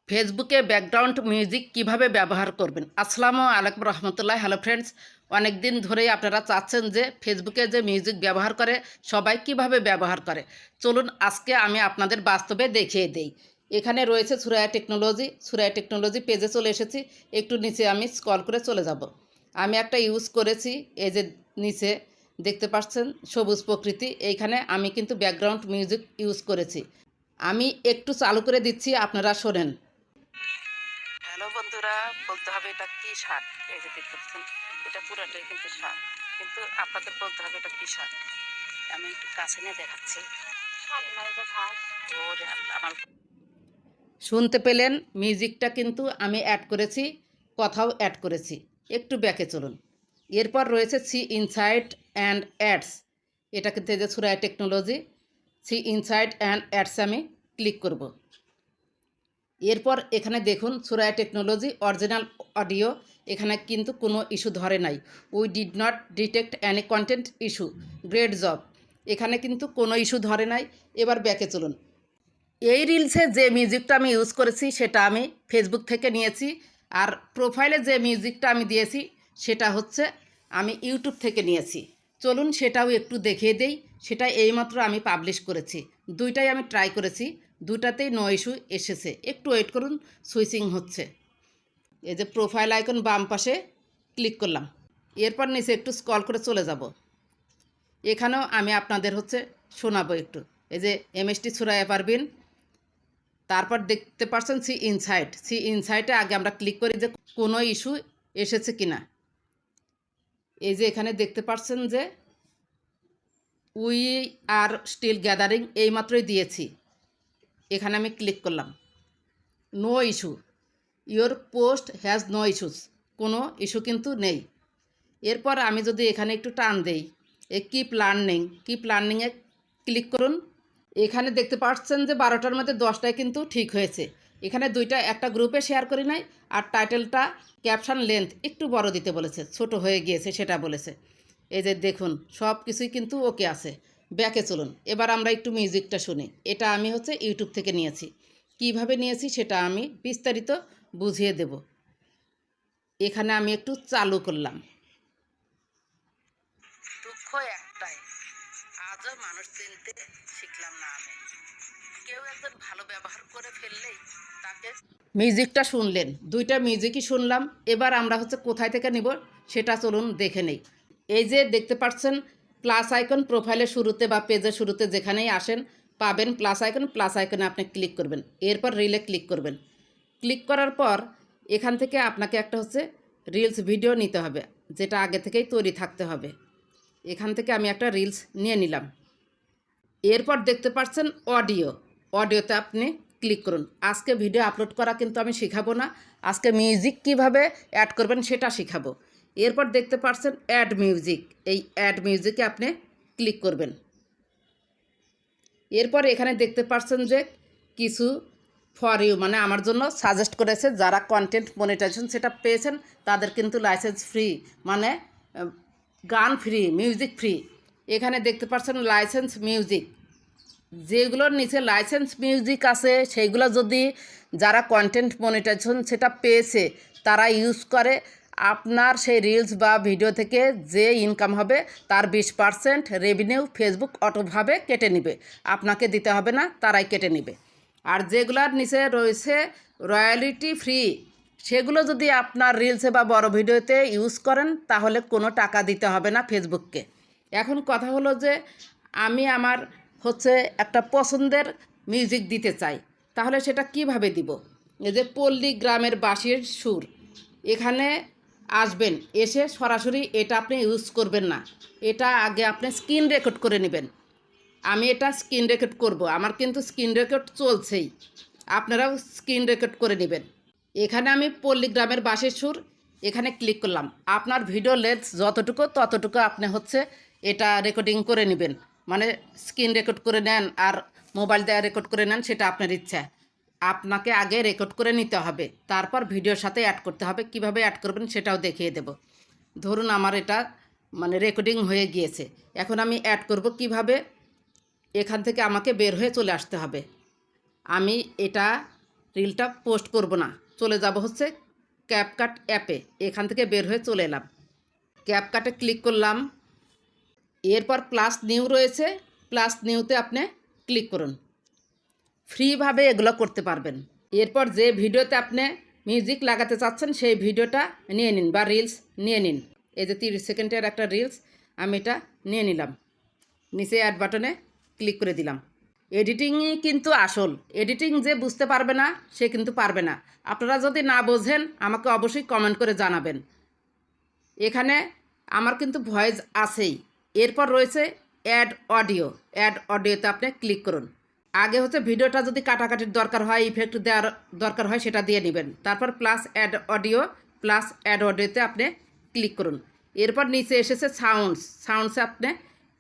ফেসবুকে background music কিভাবে ব্যবহার করবেন। আসসালামু আলাইকুম রহমতুল্লাহ। হ্যালো ফ্রেন্ডস, অনেক দিন ধরেই আপনারা চাচ্ছেন যে ফেসবুকে যে মিউজিক ব্যবহার করে সবাই কিভাবে ব্যবহার করে। চলুন আজকে আমি আপনাদের বাস্তবে দেখিয়ে দেই। এখানে রয়েছে সুরায়া টেকনোলজি পেজে চলে এসেছি। একটু নিচে আমি স্ক্রল করে চলে যাব। আমি একটা ইউজ করেছি, এই যে নিচে দেখতে পাচ্ছেন সবুজ প্রকৃতি, এইখানে আমি কিন্তু ব্যাকগ্রাউন্ড মিউজিক ইউজ করেছি। আমি একটু চালু করে দিচ্ছি, আপনারা শোনেন। হ্যালো বন্ধুরা, বলতে হবে এটা কি শাক। এই যে দেখতে পাচ্ছেন এটা পুরাটাই কিন্তু শাক, কিন্তু আপনাদের বলতে হবে এটা কি শাক। আমি একটু কাছে নিয়ে দেখাচ্ছি। ওরে আল্লাহ, আমার শুনতে পেলেন মিউজিকটা কিন্তু আমি অ্যাড করেছি, কথাও অ্যাড করেছি। একটু ব্যাকে চলুন। এরপর রয়েছে সি ইনসাইট অ্যান্ড অ্যাডস। এটা কিন্তু এই যে Suraiya technology, C insight and ads আমি ক্লিক করব। এরপর এখানে দেখুন সুরায়া টেকনোলজি অরিজিনাল অডিও, এখানে কিন্তু কোনো ইস্যু ধরে নাই। We did not detect any content issue, great job. এখানে কিন্তু কোনো ইস্যু ধরে নাই। এবার ব্যাকে চলুন। এই রিলসে যে মিউজিকটা আমি ইউজ করেছি সেটা আমি ফেসবুক থেকে নিয়েছি, আর প্রোফাইলে যে মিউজিকটা আমি দিয়েছি সেটা হচ্ছে আমি ইউটিউব থেকে নিয়েছি। চলুন সেটাও একটু দেখিয়ে দেই। সেটা এইমাত্র আমি পাবলিশ করেছি, দুইটাই আমি ট্রাই করেছি, দুটাতেই নো ইস্যু এসেছে। একটু ওয়েট করুন, সুইচিং হচ্ছে। এই যে প্রোফাইল আইকন বাম পাশে ক্লিক করলাম। এরপর নিচে একটু স্ক্রল করে চলে যাব। এখানেও আমি আপনাদের হচ্ছে শোনাবো একটু। এই যে এমএসটি সুরায়া পারভিন, তারপর দেখতে পাচ্ছেন সি ইনসাইটে আগে আমরা ক্লিক করি যে কোনো ইস্যু এসেছে কিনা। এই যে এখানে দেখতে পাচ্ছেন যে উই আর স্টিল গ্যাদারিং এইমাত্রই দিয়েছি। এখানে আমি ক্লিক করলাম, no issue, your post has no issues, কোনো ইস্যু কিন্তু নেই। এরপর আমি যদি এখানে একটু টান দেই, কিপ লার্নিংয়ে ক্লিক করুন। এখানে দেখতে পাচ্ছেন যে 12টার মধ্যে 10টায় কিন্তু ঠিক হয়েছে। এখানে দুইটা একটা গ্রুপে শেয়ার করি নাই, আর টাইটেলটা ক্যাপশন লেন্থ একটু বড় দিতে বলেছে, ছোট হয়ে গিয়েছে সেটা বলেছে। এই যে দেখুন সব কিছুই কিন্তু ওকে আছে। ব্যাকে চলুন, এবার আমরা একটু মিউজিকটা শুনি। এটা আমি হচ্ছে ইউটিউব থেকে নিয়েছি। কিভাবে নিয়েছি সেটা আমি বিস্তারিত বুঝিয়ে দেব। এখানে আমি একটু চালু করলাম। দুঃখ একটাই, আজও মানুষ চিনতে শিখলাম না আমি। কেউ একজন ভালো ব্যবহার করে ফেললেই তাকে। মিউজিকটা শুনলেন, দুইটা মিউজিকই শুনলাম। এবার আমরা হচ্ছে কোথায় থেকে নিব সেটা চলুন দেখে নেই। এই যে দেখতে পাচ্ছেন প্লাস আইকন, প্রোফাইলের শুরুতে বা পেজের শুরুতে যেখানেই আসেন পাবেন প্লাস আইকনে আপনি ক্লিক করবেন। এরপর রিলে ক্লিক করবেন। ক্লিক করার পর এখান থেকে আপনাকে একটা হচ্ছে রিলস ভিডিও নিতে হবে, যেটা আগে থেকেই তৈরি থাকতে হবে। এখান থেকে আমি একটা রিলস নিয়ে নিলাম। এরপর দেখতে পাচ্ছেন অডিওতে আপনি ক্লিক করুন। আজকে ভিডিও আপলোড করা কিন্তু আমি শেখাবো না, আজকে মিউজিক কিভাবে অ্যাড করবেন সেটা শেখাবো। এরপর দেখতে পাচ্ছেন অ্যাড মিউজিক, এই অ্যাড মিউজিকে আপনি ক্লিক করবেন। এরপর এখানে দেখতে পাচ্ছেন যে কিছু ফর ইউ, মানে আমার জন্য সাজেস্ট করেছে, যারা কন্টেন্ট মনিটাইজেশন সেটা পেয়েছেন তাদের কিন্তু লাইসেন্স ফ্রি, মানে গান ফ্রি, মিউজিক ফ্রি। এখানে দেখতে পাচ্ছেন লাইসেন্স মিউজিক, যেগুলোর নিচে লাইসেন্স মিউজিক আছে সেইগুলো যদি যারা কন্টেন্ট মনিটাইজেশন সেটা পেয়েছে তারা ইউজ করে, আপনার সেই রিলস বা ভিডিও থেকে যে ইনকাম হবে তার 20% রেভিনিউ ফেসবুক অটোভাবে কেটে নেবে, আপনাকে দিতে হবে না, তারাই কেটে নেবে। আর যেগুলোর নিচে রয়েছে রয়্যালিটি ফ্রি, সেগুলো যদি আপনার রিলসে বা বড় ভিডিওতে ইউজ করেন তাহলে কোনো টাকা দিতে হবে না ফেসবুককে। এখন কথা হলো যে আমি আমার হচ্ছে একটা পছন্দের মিউজিক দিতে চাই, তাহলে সেটা কিভাবে দিব। এই যে পল্লী গ্রামের বাঁশির সুর, এখানে আসবেন, এসে সরাসরি এটা আপনি ইউজ করবেন না, এটা আগে আপনি স্ক্রিন রেকর্ড করে নেবেন। আমি এটা স্ক্রিন রেকর্ড করব, আমার কিন্তু স্ক্রিন রেকর্ড চলছেই, আপনারাও স্ক্রিন রেকর্ড করে নেবেন। এখানে আমি পল্লীগ্রামের বাঁশির সুর এখানে ক্লিক করলাম। আপনার ভিডিও লেন্থ যতটুকু ততটুকু আপনি হচ্ছে এটা রেকর্ডিং করে নেবেন, মানে স্ক্রিন রেকর্ড করে নেন আর মোবাইল দিয়ে রেকর্ড করে নেন, সেটা আপনার ইচ্ছা। আপনাকে আগে রেকর্ড করে নিতে হবে, তারপর ভিডিওর সাথে অ্যাড করতে হবে। কিভাবে অ্যাড করবেন সেটাও দেখিয়ে দেব। ধরুন আমার এটা মানে রেকর্ডিং হয়ে গিয়েছে, এখন আমি অ্যাড করব কিভাবে। এখান থেকে আমাকে বের হয়ে চলে আসতে হবে। আমি এটা রিলটা পোস্ট করব না, চলে যাব হচ্ছে ক্যাপকাট অ্যাপে। এখান থেকে বের হয়ে চলে এলাম, ক্যাপকাটে ক্লিক করলাম। এরপর প্লাস নিউ রয়েছে, প্লাস নিউতে আপনি ক্লিক করুন। ফ্রিভাবে এগুলো করতে পারবেন। এরপর যে ভিডিওতে আপনি মিউজিক লাগাতে চাচ্ছেন সেই ভিডিওটা নিয়ে নিন বা রিলস নিয়ে নিন। এই যে 30 সেকেন্ডের একটা রিলস আমি এটা নিয়ে নিলাম, নিচে অ্যাড বাটনে ক্লিক করে দিলাম। এডিটিংই কিন্তু আসল, এডিটিং যে বুঝতে পারবে না সে কিন্তু পারবে না। আপনারা যদি না বোঝেন আমাকে অবশ্যই কমেন্ট করে জানাবেন। এখানে আমার কিন্তু ভয়েস আছেই। এরপর রয়েছে অ্যাড অডিও, অ্যাড অডিওতে আপনি ক্লিক করুন। আগে হচ্ছে ভিডিওটা যদি কাটাকাটির দরকার হয়, ইফেক্ট দেওয়ার দরকার হয় সেটা দিয়ে নেবেন। তারপর plus add audio, plus add অডিওতে আপনি ক্লিক করুন। এরপর নিচে এসেছে সাউন্ডসে আপনি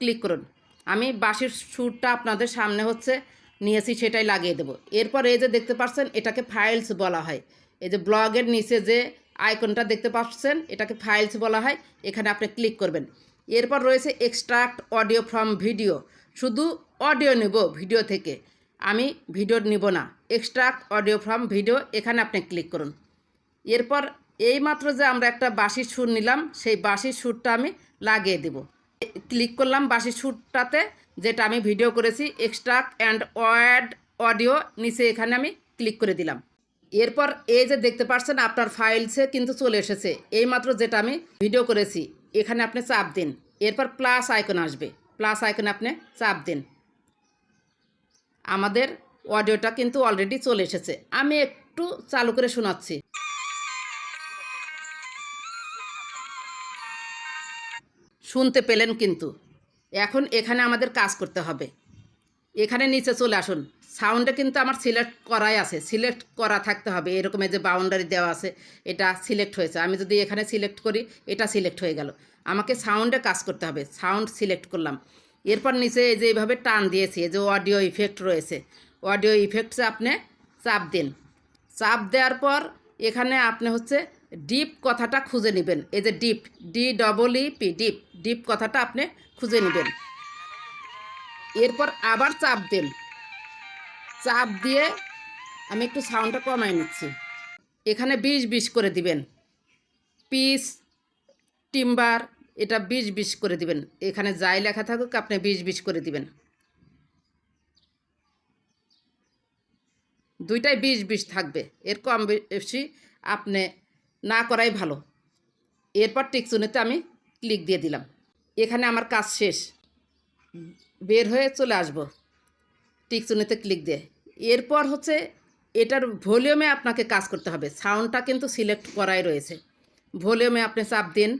ক্লিক করুন। আমি বাঁশির সুরটা আপনাদের সামনে হচ্ছে নিয়েছি, সেটাই লাগিয়ে দেবো। এরপর এই যে দেখতে পাচ্ছেন এটাকে ফাইলস বলা হয়। এই যে ব্লগের নিচে যে আইকনটা দেখতে পাচ্ছেন এটাকে ফাইলস বলা হয়, এখানে আপনি ক্লিক করবেন। এরপর রয়েছে এক্সট্রাক্ট অডিও ফ্রম ভিডিও, শুধু অডিও নেব ভিডিও থেকে, আমি ভিডিও নিব না। এক্সট্রাক্ট অডিও ফ্রম ভিডিও, এখানে আপনি ক্লিক করুন। এরপর এইমাত্র যে আমরা একটা বাঁশির সুর নিলাম সেই বাঁশির সুরটা আমি লাগিয়ে দেব। ক্লিক করলাম বাঁশির সুরটাতে, যেটা আমি ভিডিও করেছি, এক্সট্রাক্ট অ্যান্ড অ্যাড অডিও, নিচে এখানে আমি ক্লিক করে দিলাম। এরপর এই যে দেখতে পাচ্ছেন আপনার ফাইলসে কিন্তু চলে এসেছে এইমাত্র যেটা আমি ভিডিও করেছি, এখানে আপনি চাপ দিন। এরপর প্লাস আইকন আসবে, প্লাস আইকনে আপনি চাপ দিন। আমাদের অডিওটা কিন্তু অলরেডি চলে এসেছে। আমি একটু চালু করে শোনাচ্ছি। শুনতে পেলেন কিন্তু। এখন এখানে আমাদের কাজ করতে হবে। এখানে নিচে চলে আসুন, সাউন্ডে কিন্তু আমার সিলেক্ট করাই আছে, সিলেক্ট করা থাকতে হবে। এরকম যে বাউন্ডারি দেওয়া আছে এটা সিলেক্ট হয়েছে, আমি যদি এখানে সিলেক্ট করি এটা সিলেক্ট হয়ে গেল। আমাকে সাউন্ডে কাজ করতে হবে, সাউন্ড সিলেক্ট করলাম। এরপর নিচে এই যে এইভাবে টান দিয়েছি, এই যে অডিও ইফেক্ট রয়েছে, অডিও ইফেক্টসে আপনি চাপ দিন। চাপ দেওয়ার পর এখানে আপনি হচ্ছে ডিপ কথাটা খুঁজে নেবেন। এই যে ডিপ, DEEP, ডিপ, ডিপ কথাটা আপনি খুঁজে নেবেন। এরপর আবার চাপ দিন, চাপ দিয়ে আমি একটু সাউন্ডটা কমাই নিচ্ছি। এখানে 20-20 করে দিবেন। পিস, টিম্বার, এটা 20-20 করে দিবেন। এখানে যাই লেখা থাকুক আপনি 20-20 করে দিবেন। দুইটাই 20-20 থাকবে, এর কম বেশি আপনি না করাই ভালো। এরপর টিকচুনিতে আমি ক্লিক দিয়ে দিলাম। এখানে আমার কাজ শেষ, বের হয়ে চলে আসব টিকচুনিতে ক্লিক দিয়ে। এরপর হচ্ছে এটার ভলিউমে আপনাকে কাজ করতে হবে। সাউন্ডটা কিন্তু সিলেক্ট করাই রয়েছে, ভলিউমে আপনি চাপ দিন।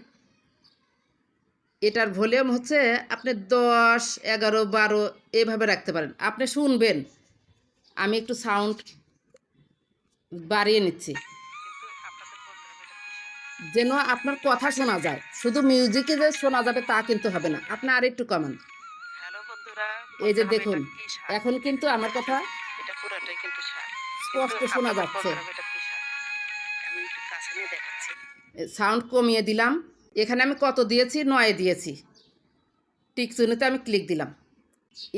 এটার ভলিউম হচ্ছে আপনি 10, 11, 12 এইভাবে রাখতে পারেন, আপনি শুনবেন। আমি একটু সাউন্ড বাড়িয়ে নিচ্ছি যেন আপনার কথা শোনা যায়। শুধু মিউজিকে যে শোনা যাবে তা কিন্তু হবে না, আপনি আর একটু কমান। এই যে দেখুন এখন কিন্তু আমার কথা স্পষ্ট শোনা যাচ্ছে। সাউন্ড কমিয়ে দিলাম। এখানে আমি কত দিয়েছি? 9 দিয়েছি। টিকচুনিতে আমি ক্লিক দিলাম।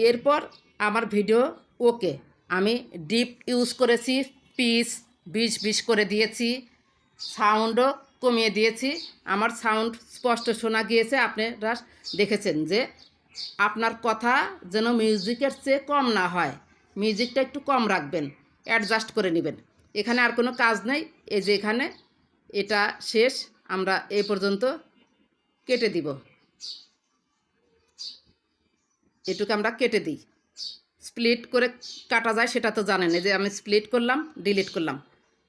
এরপর আমার ভিডিও ওকে। আমি ডিপ ইউজ করেছি, পিস 20-20 করে দিয়েছি, সাউন্ডও কমিয়ে দিয়েছি। আমার সাউন্ড স্পষ্ট শোনা গিয়েছে। আপনারা দেখেছেন যে আপনার কথা যেন মিউজিকের চেয়ে কম না হয়, মিউজিকটা একটু কম রাখবেন, অ্যাডজাস্ট করে নেবেন। এখানে আর কোনো কাজ নেই। এই যে এখানে এটা শেষ, আমরা এই পর্যন্ত কেটে দিব। এটুকু আমরা কেটে দিই। স্প্লিট করে কাটা যায় সেটা তো জানেন, এই যে আমি স্প্লিট করলাম, ডিলিট করলাম,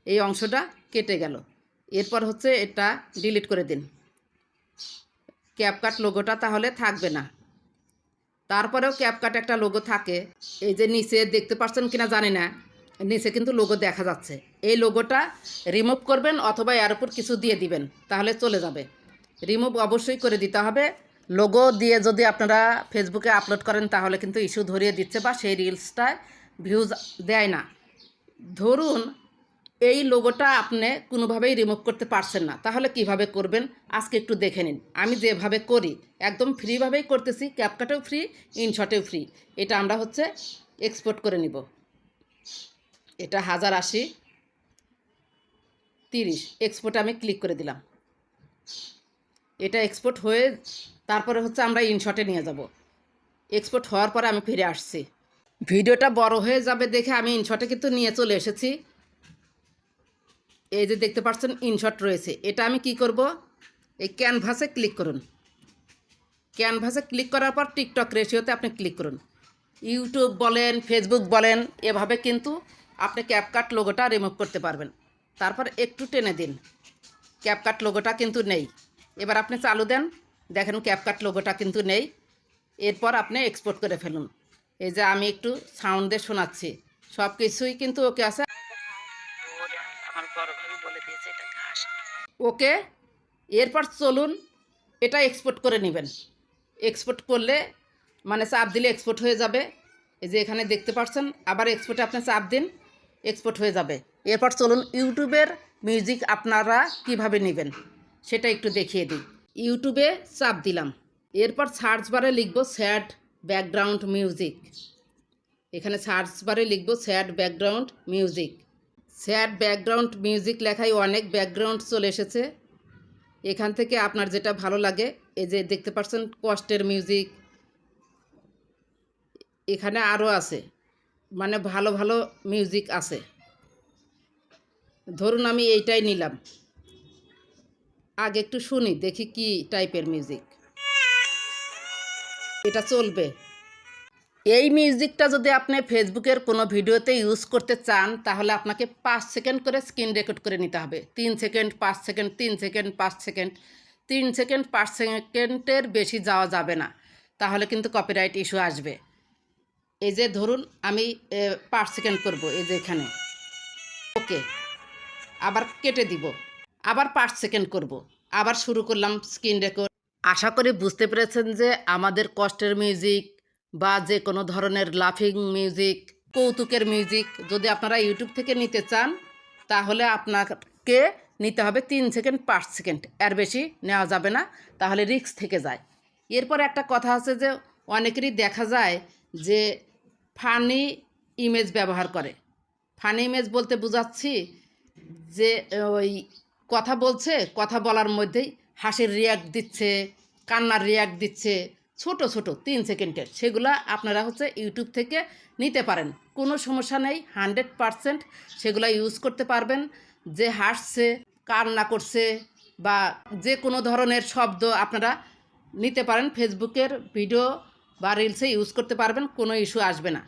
এই অংশটা কেটে গেল। এরপর হচ্ছে এটা ডিলিট করে দিন। ক্যাপকাট লোগোটা তাহলে থাকবে না। তারপরেও ক্যাপকাট একটা লোগো থাকে, এই যে নিচে দেখতে পাচ্ছেন কিনা জানি না, নিচে কিন্তু লোগো দেখা যাচ্ছে। এই লোগোটা রিমুভ করবেন অথবা এর উপর কিছু দিয়ে দিবেন, তাহলে চলে যাবে। রিমুভ অবশ্যই করে দিতে হবে। লোগো দিয়ে যদি আপনারা ফেসবুকে আপলোড করেন তাহলে কিন্তু ইস্যু ধরিয়ে দিচ্ছে বা সেই রিলসটায় ভিউজ দেয় না। ধরুন এই লোগোটা আপনি কোনোভাবেই রিমুভ করতে পারছেন না, তাহলে কিভাবে করবেন আজকে একটু দেখে নিন। আমি যেভাবে করি একদম ফ্রিভাবেই করতেছি, ক্যাপকাটেও ফ্রি, ইনশটেও ফ্রি। এটা আমরা হচ্ছে এক্সপোর্ট করে নিব। এটা 1080 30 এক্সপোর্টে আমি ক্লিক করে দিলাম। এটা এক্সপোর্ট হয়ে তারপরে হচ্ছে আমরা ইনশটে নিয়ে যাব। এক্সপোর্ট হওয়ার পরে আমি ফিরে আসছি। ভিডিওটা বড় হয়ে যাবে দেখে আমি ইনশটে কিন্তু নিয়ে চলে এসেছি। এই যে দেখতে পাচ্ছেন ইনশট রয়েছে। এটা আমি কি করব, এই ক্যানভাসে ক্লিক করুন। ক্যানভাসে ক্লিক করার পর টিকটক রেশিওতে আপনি ক্লিক করুন। ইউটিউব বলেন, ফেসবুক বলেন, এভাবে কিন্তু আপনি ক্যাপকাট লোগোটা রিমুভ করতে পারবেন। তারপর একটু টেনে দিন, ক্যাপকাট লোগোটা কিন্তু নেই। এবার আপনি চালু দেন, দেখেন ক্যাপকাট লোগোটা কিন্তু নেই। এরপর আপনি এক্সপোর্ট করে ফেলুন। এই যে আমি একটু সাউন্ড দিয়ে শোনাচ্ছি, সব কিছুই কিন্তু ওকে আছে। ওকে, এরপর চলুন এটা এক্সপোর্ট করে নেবেন। এক্সপোর্ট করলে মানে চাপ দিলে এক্সপোর্ট হয়ে যাবে। এই যে এখানে দেখতে পাচ্ছেন, আবার এক্সপোর্টে আপনি চাপ দিন, এক্সপোর্ট হয়ে যাবে। এরপর চলুন ইউটিউবের মিউজিক আপনারা কিভাবে নেবেন সেটা একটু দেখিয়ে দিই। ইউটিউবে চাপ দিলাম, এরপর সার্চ বারে লিখব স্যাড ব্যাকগ্রাউন্ড মিউজিক। এখানে সার্চ বারে লিখব sad background music. Sad background music লেখায় অনেক ব্যাকগ্রাউন্ড চলে এসেছে। এখান থেকে আপনার যেটা ভালো লাগে, এই যে দেখতে পাচ্ছেন কষ্টের মিউজিক, এখানে আরও আছে, মানে ভালো ভালো মিউজিক আছে। ধরুন আমি এইটাই নিলাম, আগে একটু শুনি দেখি কি টাইপের মিউজিক। এটা চলবে। এই মিউজিকটা যদি আপনি ফেসবুকের কোনো ভিডিওতে ইউজ করতে চান তাহলে আপনাকে 5 সেকেন্ড করে স্ক্রিন রেকর্ড করে নিতে হবে। 3 second, 5 second, 3 second, 5 second, 3 second 5 সেকেন্ডের বেশি যাওয়া যাবে না, তাহলে কিন্তু কপিরাইট ইস্যু আসবে। এই যে ধরুন আমি 5 সেকেন্ড করব, এই যে এখানে ওকে, আবার কেটে দিব, আবার 5 সেকেন্ড করব, আবার শুরু করলাম স্ক্রিন রেকর্ড। আশা করি বুঝতে পেরেছেন যে আমাদের কষ্টের মিউজিক বা যে কোনো ধরনের লাফিং মিউজিক, কৌতুকের মিউজিক যদি আপনারা ইউটিউব থেকে নিতে চান তাহলে আপনাকে নিতে হবে 3 সেকেন্ড 5 সেকেন্ড, এর বেশি নেওয়া যাবে না, তাহলে রিস্ক থেকে যায়। এরপর একটা কথা আছে যে অনেকেরই দেখা যায় যে ফানি ইমেজ ব্যবহার করে। ফানি ইমেজ বলতে বোঝাচ্ছি যে ওই কথা বলছে, কথা বলার মধ্যেই হাসির রিয়াক্ট দিচ্ছে, কান্নার রিয়াক্ট দিচ্ছে, ছোট ছোট 3 সেকেন্ডের, সেগুলো আপনারা হচ্ছে ইউটিউব থেকে নিতে পারেন, কোনো সমস্যা নেই। 100% সেগুলো ইউজ করতে পারবেন। যে হাসছে, কান্না করছে বা যে কোনো ধরনের শব্দ আপনারা নিতে পারেন, ফেসবুকের ভিডিও বা রিলসে ইউজ করতে পারবেন, কোনো ইস্যু আসবে না।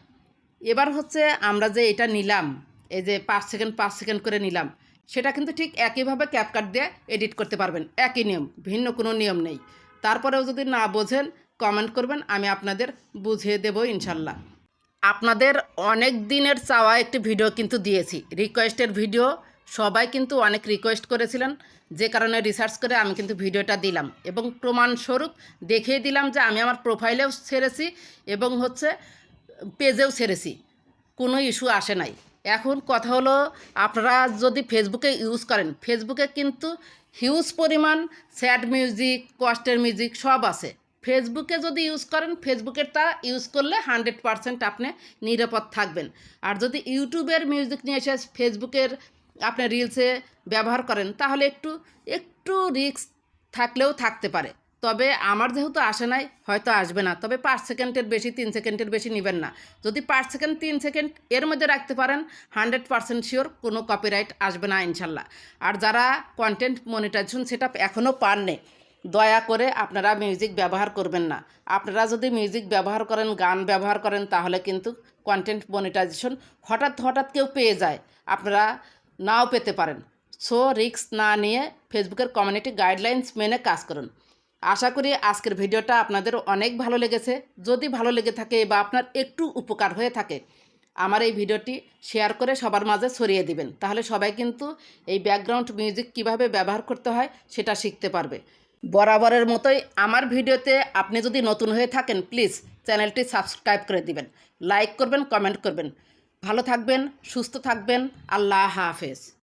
এবার হচ্ছে আমরা যে এটা নিলাম, এই যে 5 সেকেন্ড 5 সেকেন্ড করে নিলাম, সেটা কিন্তু ঠিক একইভাবে ক্যাপকাট দিয়ে এডিট করতে পারবেন, একই নিয়ম, ভিন্ন কোনো নিয়ম নেই। তারপরেও যদি না বোঝেন কমেন্ট করবেন, আমি আপনাদের বুঝিয়ে দেব ইনশাল্লাহ। আপনাদের অনেক দিনের চাওয়া একটি ভিডিও কিন্তু দিয়েছি, রিকোয়েস্টের ভিডিও। সবাই কিন্তু অনেক রিকোয়েস্ট করেছিলেন, যে কারণে রিসার্চ করে আমি কিন্তু ভিডিওটা দিলাম এবং প্রমাণস্বরূপ দেখিয়ে দিলাম যে আমি আমার প্রোফাইলেও ছেড়েছি এবং হচ্ছে পেজেও ছেড়েছি, কোনো ইস্যু আসে নাই। এখন কথা হলো, আপনারা যদি ফেসবুকে ইউজ করেন, ফেসবুকে কিন্তু হিউজ পরিমাণ স্যাড মিউজিক, কষ্টের মিউজিক সব আছে। ফেসবুকে যদি ইউজ করেন, ফেসবুকেরটা ইউজ করলে 100% আপনি নিরাপদ থাকবেন। আর যদি ইউটিউবের মিউজিক নিয়ে এসে ফেসবুকের আপনি রিলসে ব্যবহার করেন তাহলে একটু রিস্ক থাকলেও থাকতে পারে। তবে আমার যেহেতু আসে নাই, হয়তো আসবে না। তবে 5 সেকেন্ডের বেশি, 3 সেকেন্ডের বেশি নেবেন না। যদি 5 সেকেন্ড 3 সেকেন্ড এর মধ্যে রাখতে পারেন, 100% শিওর কোনো কপিরাইট আসবে না ইনশাল্লাহ। আর যারা কন্টেন্ট মনিটাইজেশন সেটআপ এখনও পাননি, দয়া করে আপনারা মিউজিক ব্যবহার করবেন না। আপনারা যদি মিউজিক ব্যবহার করেন, গান ব্যবহার করেন, তাহলে কিন্তু কন্টেন্ট মনিটাইজেশন হঠাৎ হঠাৎ কেউ পেয়ে যায়, আপনারা নাও পেতে পারেন। সো রিস্ক না নিয়ে ফেসবুকের কমিউনিটি গাইডলাইন্স মেনে কাজ করুন। আশা করি আজকের ভিডিওটা আপনাদের অনেক ভালো লেগেছে। যদি ভালো লেগে থাকে বা আপনার একটু উপকার হয়ে থাকে, আমার এই ভিডিওটি শেয়ার করে সবার মাঝে ছড়িয়ে দিবেন, তাহলে সবাই কিন্তু এই ব্যাকগ্রাউন্ড মিউজিক কিভাবে ব্যবহার করতে হয় সেটা শিখতে পারবে। বরাবরের মতোই আমার ভিডিওতে আপনি যদি নতুন হয়ে থাকেন, প্লিজ চ্যানেলটি সাবস্ক্রাইব করে দিবেন, লাইক করবেন, কমেন্ট করবেন। ভালো থাকবেন, সুস্থ থাকবেন। আল্লাহ হাফেজ।